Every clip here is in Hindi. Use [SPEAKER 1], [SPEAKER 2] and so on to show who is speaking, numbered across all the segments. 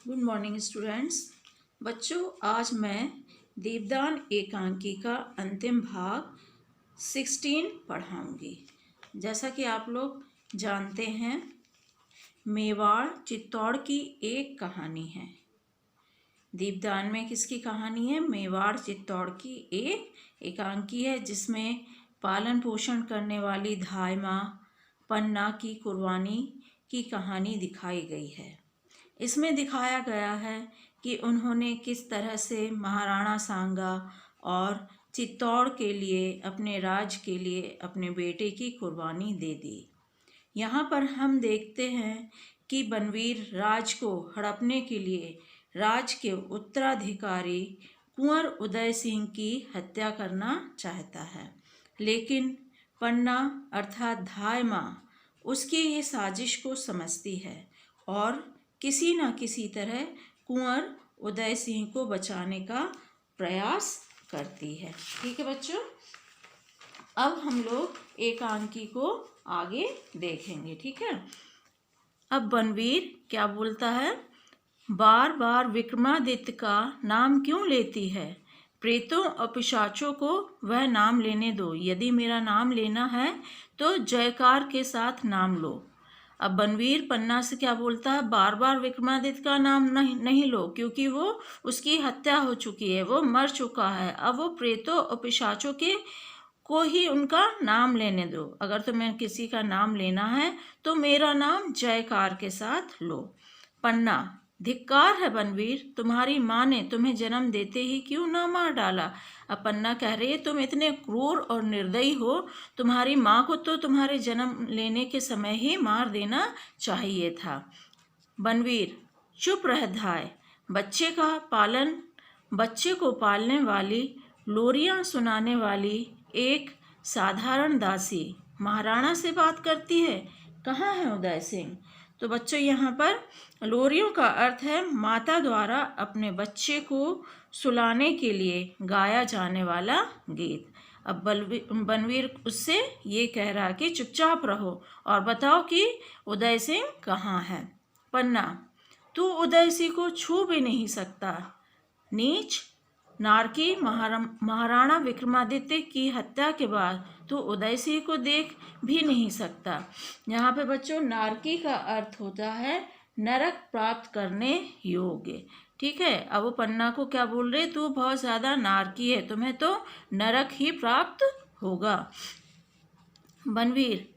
[SPEAKER 1] Good morning students. बच्चों, आज मैं दीपदान एकांकी का अंतिम भाग 16 पढ़ाऊंगी। जैसा कि आप लोग जानते हैं, मेवाड़ चित्तौड़ की एक कहानी है। दीपदान में किसकी कहानी है? मेवाड़ चित्तौड़ की एक एकांकी है, जिसमें पालन पोषण करने वाली धाय माँ पन्ना की कुर्बानी की कहानी दिखाई गई है। इसमें दिखाया गया है कि उन्होंने किस तरह से महाराणा सांगा और चित्तौड़ के लिए, अपने राज के लिए अपने बेटे की कुर्बानी दे दी। यहाँ पर हम देखते हैं कि बनवीर राज को हड़पने के लिए राज के उत्तराधिकारी कुंवर उदय सिंह की हत्या करना चाहता है, लेकिन पन्ना अर्थात धाय माँ उसकी ये साजिश को समझती है और किसी न किसी तरह कुंवर उदय सिंह को बचाने का प्रयास करती है। ठीक है बच्चों, अब हम लोग एकांकी को आगे देखेंगे। ठीक है, अब बनवीर क्या बोलता है? बार बार विक्रमादित्य का नाम क्यों लेती है? प्रेतों और पिशाचों को वह नाम लेने दो। यदि मेरा नाम लेना है तो जयकार के साथ नाम लो। अब बनवीर पन्ना से क्या बोलता है? बार बार विक्रमादित्य का नाम नहीं लो, क्योंकि वो उसकी हत्या हो चुकी है, वो मर चुका है। अब वो प्रेतों और पिशाचों के को ही उनका नाम लेने दो। अगर तुम्हें किसी का नाम लेना है तो मेरा नाम जयकार के साथ लो। पन्ना: धिक्कार है बनवीर, तुम्हारी माँ ने तुम्हें जन्म देते ही क्यों ना मार डाला? अब पन्ना कह रही है, तुम इतने क्रूर और निर्दयी हो, तुम्हारी माँ को तो तुम्हारे जन्म लेने के समय ही मार देना चाहिए था। बनवीर: चुप रह धाय, बच्चे को पालने वाली, लोरियां सुनाने वाली एक साधारण दासी महाराणा से बात करती है। कहाँ है उदय सिंह? तो बच्चों, यहाँ पर लोरियों का अर्थ है माता द्वारा अपने बच्चे को सुलाने के लिए गाया जाने वाला गीत। अब बनवीर उससे ये कह रहा कि चुपचाप रहो और बताओ कि उदय सिंह कहाँ है। पन्ना: तू उदय सिंह को छू भी नहीं सकता, नीच नारकी। महाराणा विक्रमादित्य की हत्या के बाद तो उदय सिंह को देख भी नहीं सकता। यहाँ पे बच्चों, नारकी का अर्थ होता है नरक प्राप्त करने योग्य। ठीक है, अब वो पन्ना को क्या बोल रहे? तू बहुत ज्यादा नारकी है, तुम्हें तो नरक ही प्राप्त होगा। बनवीर: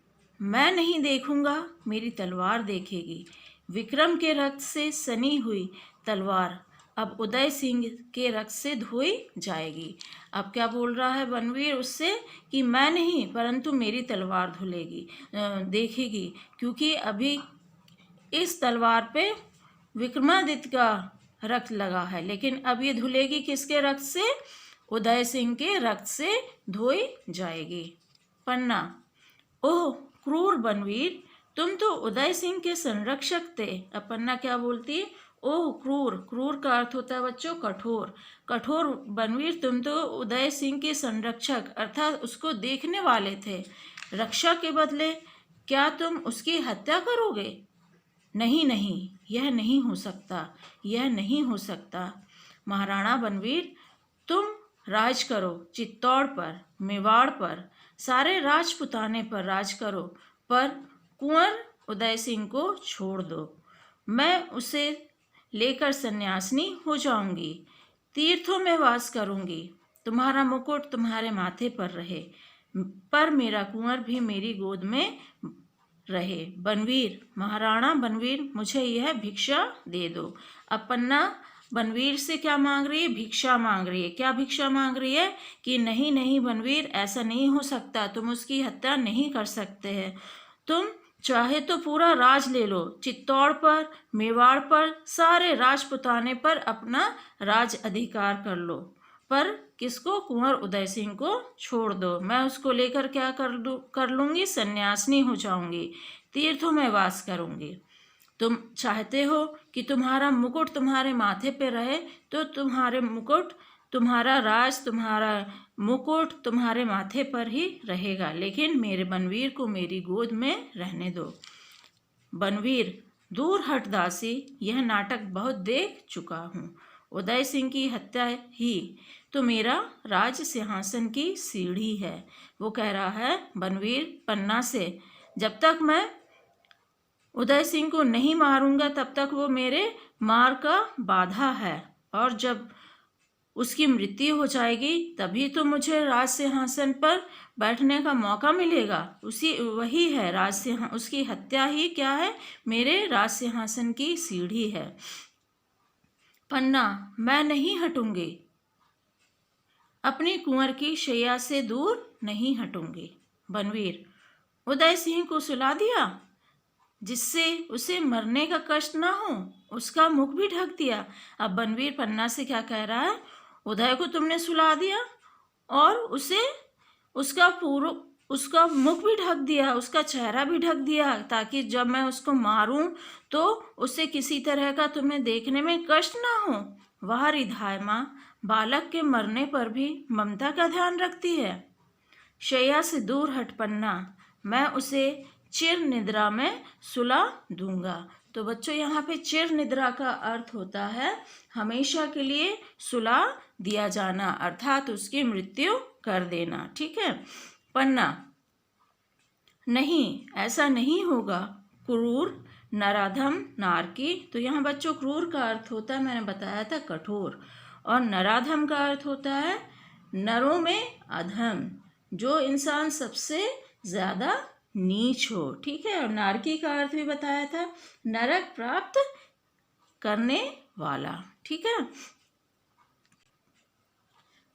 [SPEAKER 1] मैं नहीं देखूंगा, मेरी तलवार देखेगी। विक्रम के रक्त से सनी हुई तलवार अब उदय सिंह के रक्त से धोई जाएगी। अब क्या बोल रहा है बनवीर उससे? कि मैं नहीं, परंतु मेरी तलवार धुलेगी, देखेगी, क्योंकि अभी इस तलवार पे विक्रमादित्य का रक्त लगा है, लेकिन अब ये धुलेगी किसके रक्त से? उदय सिंह के रक्त से धोई जाएगी। पन्ना: ओह क्रूर बनवीर, तुम तो उदय सिंह के संरक्षक थे। अब पन्ना क्या बोलती है? ओह क्रूर। क्रूर का अर्थ होता है बच्चों कठोर। कठोर बनवीर, तुम तो उदय सिंह के संरक्षक अर्थात उसको देखने वाले थे। रक्षा के बदले क्या तुम उसकी हत्या करोगे? नहीं नहीं, यह नहीं हो सकता, यह नहीं हो सकता। महाराणा बनवीर, तुम राज करो, चित्तौड़ पर, मेवाड़ पर, सारे राजपुताने पर राज करो, पर कुंवर उदय सिंह को छोड़ दो। मैं उसे लेकर सन्यासिनी हो जाऊंगी, तीर्थों में वास करूंगी, तुम्हारा मुकुट तुम्हारे माथे पर रहे, पर मेरा कुंवर भी मेरी गोद में रहे। बनवीर: महाराणा बनवीर, मुझे यह भिक्षा दे दो। अब पन्ना बनवीर से क्या मांग रही है? भिक्षा मांग रही है। क्या भिक्षा मांग रही है? कि नहीं नहीं बनवीर, ऐसा नहीं हो सकता, तुम उसकी हत्या नहीं कर सकते हैं। तुम चाहे तो पूरा राज ले लो, चित्तौड़ पर, मेवाड़ पर, सारे राजपुताने पर अपना राज अधिकार कर लो, पर किसको? कुंवर उदय सिंह को छोड़ दो। मैं उसको लेकर क्या कर लूंगी? सन्यासिनी हो जाऊंगी, तीर्थों में वास करूंगी। तुम चाहते हो कि तुम्हारा मुकुट तुम्हारे माथे पे रहे, तो तुम्हारे मुकुट, तुम्हारा राज, तुम्हारा मुकुट तुम्हारे माथे पर ही रहेगा, लेकिन मेरे बनवीर को मेरी गोद में रहने दो। बनवीर: दूर हट दासी, यह नाटक बहुत देख चुका हूँ। उदय सिंह की हत्या ही तो मेरा राज सिंहासन की सीढ़ी है। वो कह रहा है बनवीर पन्ना से, जब तक मैं उदय सिंह को नहीं मारूंगा तब तक वो मेरे मार का बाधा है, और जब उसकी मृत्यु हो जाएगी तभी तो मुझे राज सिंहासन पर बैठने का मौका मिलेगा। वही है उसकी हत्या ही क्या है, मेरे राज सिंहासन की सीढ़ी है। पन्ना, मैं नहीं हटूंगी, अपनी कुंवर की शैया से दूर नहीं हटूंगी। बनवीर, उदय सिंह को सुला दिया जिससे उसे मरने का कष्ट ना हो, उसका मुख भी ढक दिया। अब बनवीर पन्ना से क्या कह रहा है, उदय को तुमने सुला दिया और उसका मुख भी ढक दिया, उसका चेहरा भी ढक दिया, ताकि जब मैं उसको मारूं तो उसे किसी तरह का तुम्हें देखने में कष्ट ना हो। वह रिधाय माँ बालक के मरने पर भी ममता का ध्यान रखती है। शैया से दूर हट पन्ना, मैं उसे चिर निद्रा में सुला दूंगा। तो बच्चों यहाँ पे चिर निद्रा का अर्थ होता है हमेशा के लिए सुला दिया जाना, अर्थात उसकी मृत्यु कर देना। ठीक है। पन्ना, नहीं ऐसा नहीं होगा, क्रूर नराधम नारकी। तो यहाँ बच्चों क्रूर का अर्थ होता है, मैंने बताया था, कठोर, और नराधम का अर्थ होता है नरों में अधम, जो इंसान सबसे ज्यादा नीच हो। ठीक है। और नारकी का अर्थ भी बताया था, नरक प्राप्त करने वाला। ठीक है।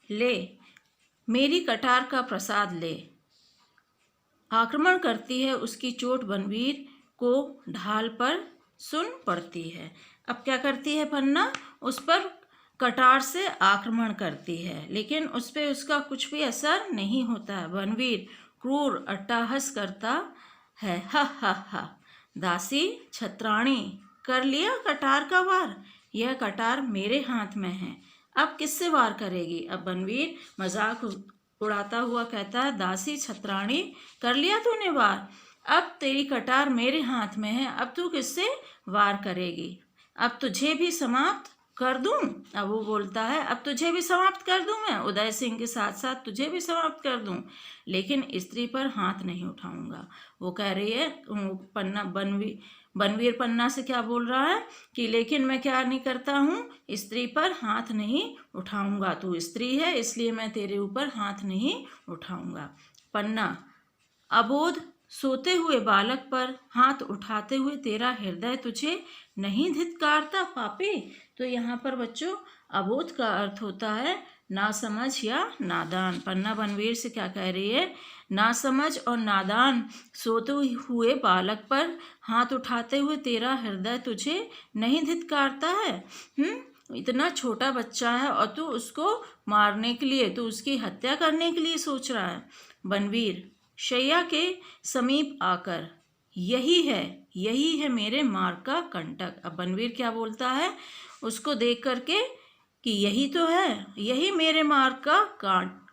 [SPEAKER 1] ले मेरी कटार का प्रसाद ले, आक्रमण करती है उसकी चोट बनवीर को ढाल पर सुन पड़ती है। अब क्या करती है पन्ना, उस पर कटार से आक्रमण करती है, लेकिन उस पर उसका कुछ भी असर नहीं होता है। बनवीर क्रूर अट्टहास करता है, हा हा हा। दासी छत्राणी, कर लिया कटार का वार, यह कटार मेरे हाथ में है, अब किससे वार करेगी। अब बनवीर मजाक उड़ाता हुआ कहता है, दासी छत्राणी कर लिया तूने वार, अब तेरी कटार मेरे हाथ में है, अब तू किससे वार करेगी, अब तुझे भी समाप्त कर दूं। अब वो बोलता है, अब तुझे भी समाप्त कर दूं, मैं उदय सिंह के साथ साथ तुझे भी समाप्त कर दूं, लेकिन स्त्री पर हाथ नहीं उठाऊंगा। वो कह रही है पन्ना, बनवीर पन्ना से क्या बोल रहा है कि लेकिन मैं क्या नहीं करता हूँ, स्त्री पर हाथ नहीं उठाऊंगा, तू स्त्री है इसलिए मैं तेरे ऊपर हाथ नहीं उठाऊंगा। पन्ना, अबोध सोते हुए बालक पर हाथ उठाते हुए तेरा हृदय तुझे नहीं धिक्कारता पापी। तो यहाँ पर बच्चों अबोध का अर्थ होता है नासमझ या नादान। पन्ना बनवीर से क्या कह रही है, नासमझ और नादान सोते हुए बालक पर हाथ उठाते हुए तेरा हृदय तुझे नहीं धिक्कारता है। इतना छोटा बच्चा है और तू उसको मारने के लिए, तू उसकी हत्या करने के लिए सोच रहा है। बनवीर शैया के समीप आकर, यही है मेरे मार्ग का कंटक। अब बनवीर क्या बोलता है उसको देख करके कि यही तो है, यही मेरे मार्ग का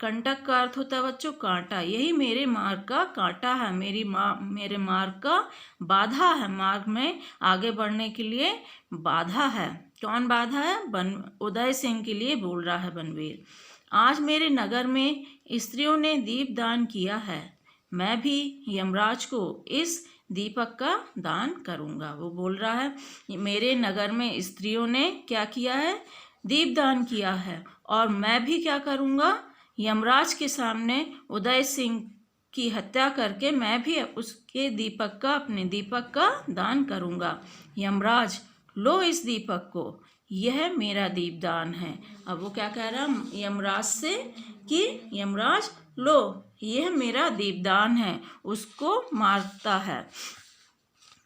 [SPEAKER 1] कंटक का अर्थ होता है बच्चों कांटा, यही मेरे मार्ग का कांटा है, मेरे मार्ग का बाधा है, मार्ग में आगे बढ़ने के लिए बाधा है। कौन बाधा है, उदय सिंह के लिए बोल रहा है बनवीर। आज मेरे नगर में स्त्रियों ने दीपदान किया है, मैं भी यमराज को इस दीपक का दान करूंगा। वो बोल रहा है मेरे नगर में स्त्रियों ने क्या किया है, दीपदान किया है, और मैं भी क्या करूंगा, यमराज के सामने उदय सिंह की हत्या करके मैं भी उसके अपने दीपक का दान करूंगा। यमराज लो इस दीपक को, यह मेरा दीपदान है। अब वो क्या कह रहा है यमराज से कि यमराज लो यह मेरा दीपदान है, उसको मारता है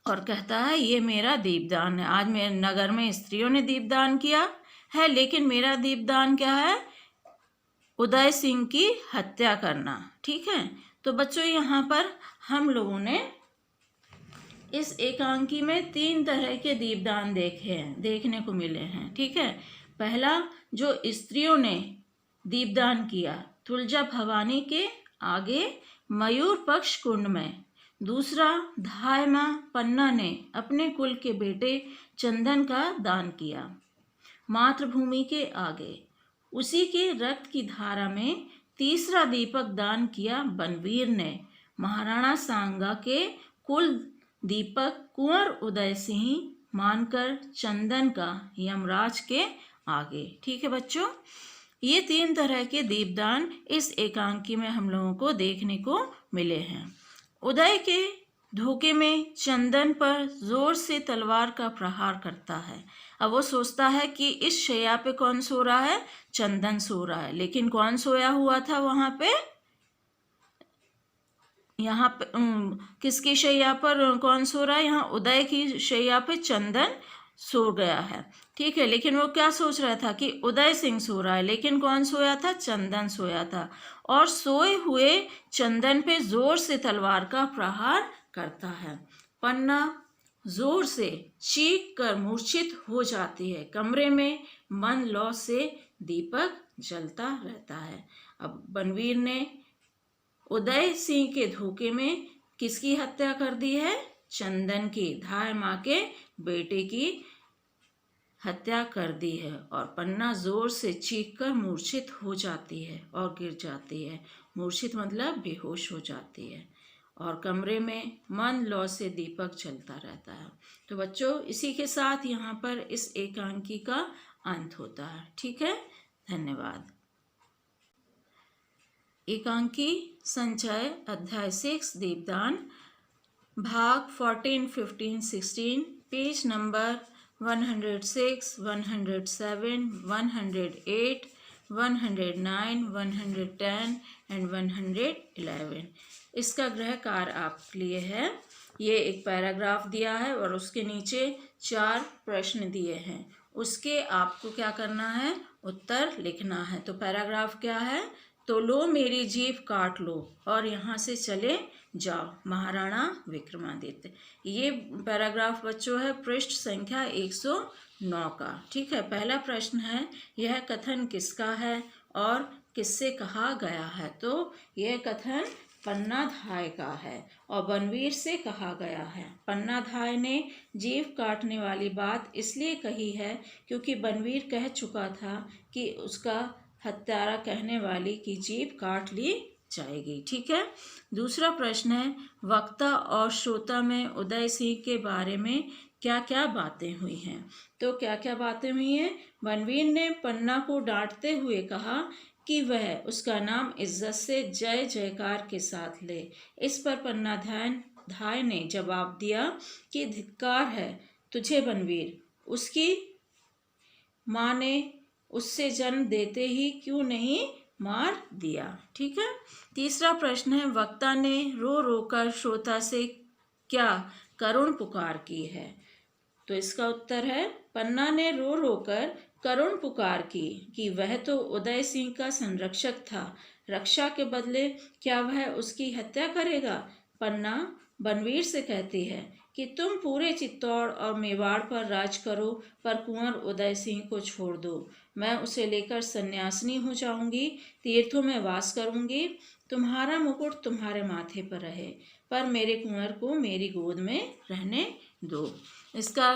[SPEAKER 1] और कहता है ये मेरा दीपदान है। आज मेरे नगर में स्त्रियों ने दीपदान किया है, लेकिन मेरा दीपदान क्या है, उदय सिंह की हत्या करना। ठीक है। तो बच्चों यहाँ पर हम लोगों ने इस एकांकी में 3 तरह के दीपदान देखने को मिले हैं। ठीक है। पहला जो स्त्रियों ने दीपदान किया, तुलजा भवानी के आगे मयूर पक्ष कुंड में, दूसरा, धाय माँ पन्ना ने अपने कुल के बेटे चंदन का दान किया मातृभूमि के आगे। उसी के रक्त की धारा में तीसरा दीपक दान किया बनवीर ने महाराणा सांगा के कुल दीपक कुंवर उदय सिंह मानकर चंदन का यमराज के आगे। ठीक है बच्चों, ये 3 तरह के दीपदान इस एकांकी में हम लोगों को देखने को मिले हैं। उदय के धोखे में चंदन पर जोर से तलवार का प्रहार करता है। अब वो सोचता है कि इस शैया पे कौन सो रहा है, चंदन सो रहा है, लेकिन कौन सोया हुआ था वहां पे, यहाँ पे किसकी शैया पर कौन सो रहा है, यहाँ उदय की शैया पे चंदन सो गया है। ठीक है, लेकिन वो क्या सोच रहा था कि उदय सिंह सो रहा है, लेकिन कौन सोया था, चंदन सोया था। और सोए हुए चंदन पे जोर से तलवार का प्रहार करता है। पन्ना जोर से चीख कर मूर्छित हो जाती है। कमरे में मन लौ से दीपक जलता रहता है। अब बनवीर ने उदय सिंह के धोखे में किसकी हत्या कर दी है, चंदन की, धाय माँ के बेटे की हत्या कर दी है। और पन्ना जोर से चीखकर मूर्छित हो जाती है और गिर जाती है। मूर्छित मतलब बेहोश हो जाती है। और कमरे में मन लौ से दीपक जलता रहता है। तो बच्चों, इसी के साथ यहाँ पर इस एकांकी का अंत होता है। ठीक है, धन्यवाद। एकांकी संचय अध्याय 6 दीपदान, भाग 14, 15, 16, पेज नंबर 106, 107, 108, 109, 110 एंड 111। इसका गृह कार्य आपके लिए है। ये एक पैराग्राफ दिया है और उसके नीचे 4 प्रश्न दिए हैं। उसके आपको क्या करना है, उत्तर लिखना है। तो पैराग्राफ क्या है, तो लो मेरी जीभ काट लो और यहाँ से चले जाओ, महाराणा विक्रमादित्य। ये पैराग्राफ बच्चों है पृष्ठ संख्या 109 का। ठीक है, पहला प्रश्न है, यह कथन किसका है और किससे कहा गया है। तो यह कथन पन्नाधाय का है और बनवीर से कहा गया है। पन्नाधाय ने जीभ काटने वाली बात इसलिए कही है क्योंकि बनवीर कह चुका था कि उसका हत्यारा कहने वाली की जीभ काट ली जाएगी। ठीक है, दूसरा प्रश्न है, वक्ता और श्रोता में उदय सिंह के बारे में क्या क्या बातें हुई हैं। तो क्या क्या बातें हुई हैं, बनवीर ने पन्ना को डांटते हुए कहा कि वह उसका नाम इज्जत से जय जयकार के साथ ले। इस पर पन्नाधाय ने जवाब दिया कि धिक्कार है तुझे बनवीर, उसकी माँ ने उससे जन्म देते ही क्यों नहीं मार दिया। ठीक है, तीसरा प्रश्न है, वक्ता ने रो रो कर श्रोता से क्या करुण पुकार की है। तो इसका उत्तर है, पन्ना ने रो रो कर करुण पुकार की कि वह तो उदय सिंह का संरक्षक था, रक्षा के बदले क्या वह उसकी हत्या करेगा। पन्ना बनवीर से कहती है कि तुम पूरे चित्तौड़ और मेवाड़ पर राज करो, पर कुंवर उदय सिंह को छोड़ दो। मैं उसे लेकर सन्यासिनी हो जाऊंगी, तीर्थों में वास करूंगी, तुम्हारा मुकुट तुम्हारे माथे पर रहे, पर मेरे कुंवर को मेरी गोद में रहने दो। इसका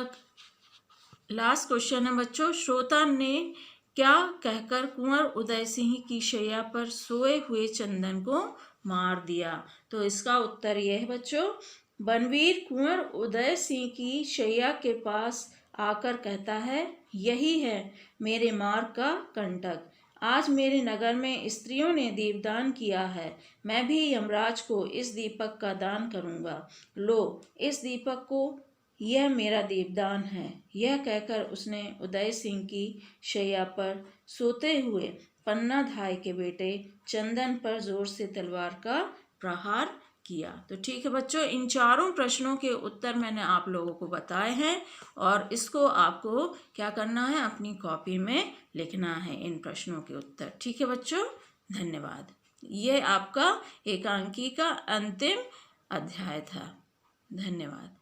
[SPEAKER 1] लास्ट क्वेश्चन है बच्चों, श्रोता ने क्या कहकर कुंवर उदय सिंह की शैया पर सोए हुए चंदन को मार दिया। तो इसका उत्तर यह है बच्चों, बनवीर कुंवर उदय सिंह की शैया के पास आकर कहता है, यही है मेरे मार्ग का कंटक। आज मेरे नगर में स्त्रियों ने दीपदान किया है, मैं भी यमराज को इस दीपक का दान करूंगा। लो इस दीपक को, यह मेरा दीपदान है। यह कहकर उसने उदय सिंह की शैया पर सोते हुए पन्नाधाय के बेटे चंदन पर जोर से तलवार का प्रहार किया। तो ठीक है बच्चों, इन चारों प्रश्नों के उत्तर मैंने आप लोगों को बताए हैं और इसको आपको क्या करना है, अपनी कॉपी में लिखना है इन प्रश्नों के उत्तर। ठीक है बच्चों, धन्यवाद। ये आपका एकांकी का अंतिम अध्याय था। धन्यवाद।